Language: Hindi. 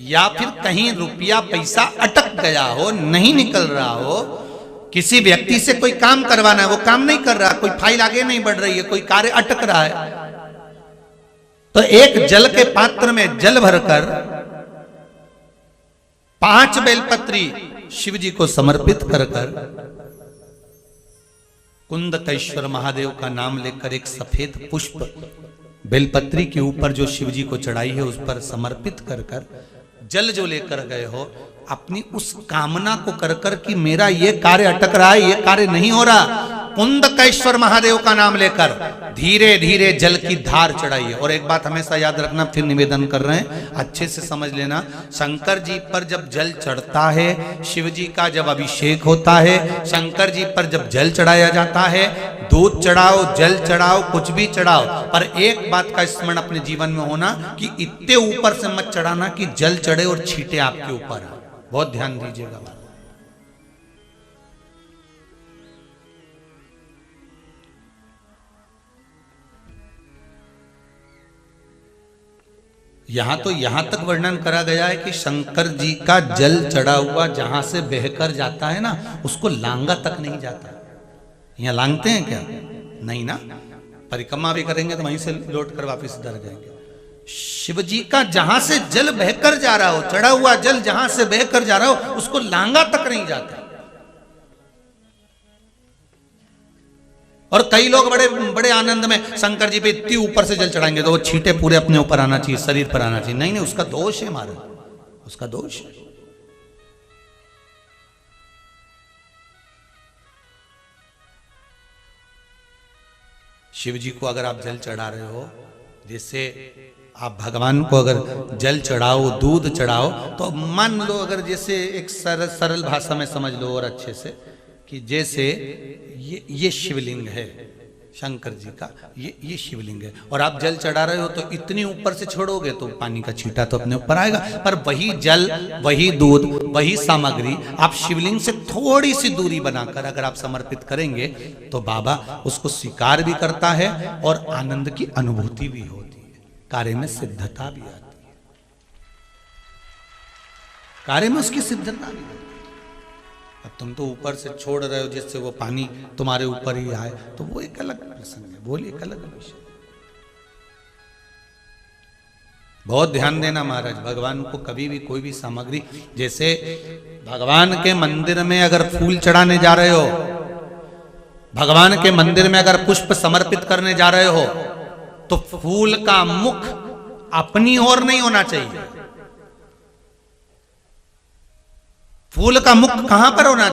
या फिर कहीं रुपया पैसा अटक गया हो, नहीं निकल रहा हो, किसी व्यक्ति से कोई काम करवाना है, वो काम नहीं कर रहा, कोई फाइल आगे नहीं बढ़ रही है, कोई कार्य अटक रहा है, तो एक जल के पात्र में जल भरकर 5 बेलपत्री शिव जी को समर्पित कर कुंदकेश्वर महादेव का नाम लेकर एक सफेद पुष्प बेलपत्री के ऊपर जो शिव जी को चढ़ाई है उस पर समर्पित कर जल जो लेकर गए हो, अपनी उस कामना को कर कि मेरा ये कार्य अटक रहा है, ये कार्य नहीं हो रहा, कुंदकेश्वर महादेव का नाम लेकर धीरे धीरे जल की धार चढ़ाइए। और एक बात हमेशा याद रखना, फिर निवेदन कर रहे हैं, अच्छे से समझ लेना, शंकर जी पर जब जल चढ़ता है, शिव जी का जब अभिषेक होता है, शंकर जी पर जब जल चढ़ाया जाता है, दूध चढ़ाओ, जल चढ़ाओ, कुछ भी चढ़ाओ, पर एक बात का स्मरण अपने जीवन में होना कि इतने ऊपर से मत चढ़ाना कि जल चढ़े और छींटे आपके ऊपर। बहुत ध्यान दीजिएगा। यहां तक वर्णन करा गया है कि शंकर जी का जल चढ़ा हुआ जहां से बहकर जाता है ना, उसको लांगा तक नहीं जाता। यहां लांगते हैं क्या? नहीं ना, परिक्रमा भी करेंगे तो वहीं से लौट कर वापिस डर जाएंगे। शिव जी का जहां से जल बहकर जा रहा हो, चढ़ा हुआ जल जहां से बहकर जा रहा हो, उसको लांगा तक नहीं जाता। और कई लोग बड़े बड़े आनंद में शंकर जी पे इतनी ऊपर से जल चढ़ाएंगे तो वो छींटे पूरे अपने ऊपर आना चाहिए, शरीर पर आना चाहिए। नहीं नहीं, उसका दोष है हमारा, उसका दोष है। शिव जी को अगर आप जल चढ़ा रहे हो, जैसे आप भगवान को अगर जल चढ़ाओ, दूध चढ़ाओ, तो मान लो अगर जैसे एक सरल भाषा में समझ लो और अच्छे से कि जैसे ये शिवलिंग है शंकर जी का, ये शिवलिंग है, और आप जल चढ़ा रहे हो तो इतनी ऊपर से छोड़ोगे तो पानी का छींटा तो अपने ऊपर आएगा, पर वही जल, वही दूध, वही सामग्री आप शिवलिंग से थोड़ी सी दूरी बनाकर अगर आप समर्पित करेंगे तो बाबा उसको स्वीकार भी करता है और आनंद की अनुभूति भी होती है, कार्य में सिद्धता भी आती है, कार्य में उसकी सिद्धता भी होती है। अब तुम तो ऊपर से छोड़ रहे हो जिससे वो पानी तुम्हारे ऊपर ही आए, तो वो एक अलग प्रसंग है, बोलिए एक अलग विषय। बहुत ध्यान देना महाराज, भगवान को कभी भी कोई भी सामग्री, जैसे भगवान के मंदिर में अगर फूल चढ़ाने जा रहे हो, भगवान के मंदिर में अगर पुष्प समर्पित करने जा रहे हो, तो फूल का मुख अपनी ओर नहीं होना चाहिए। फूल का मुख कहां पर होना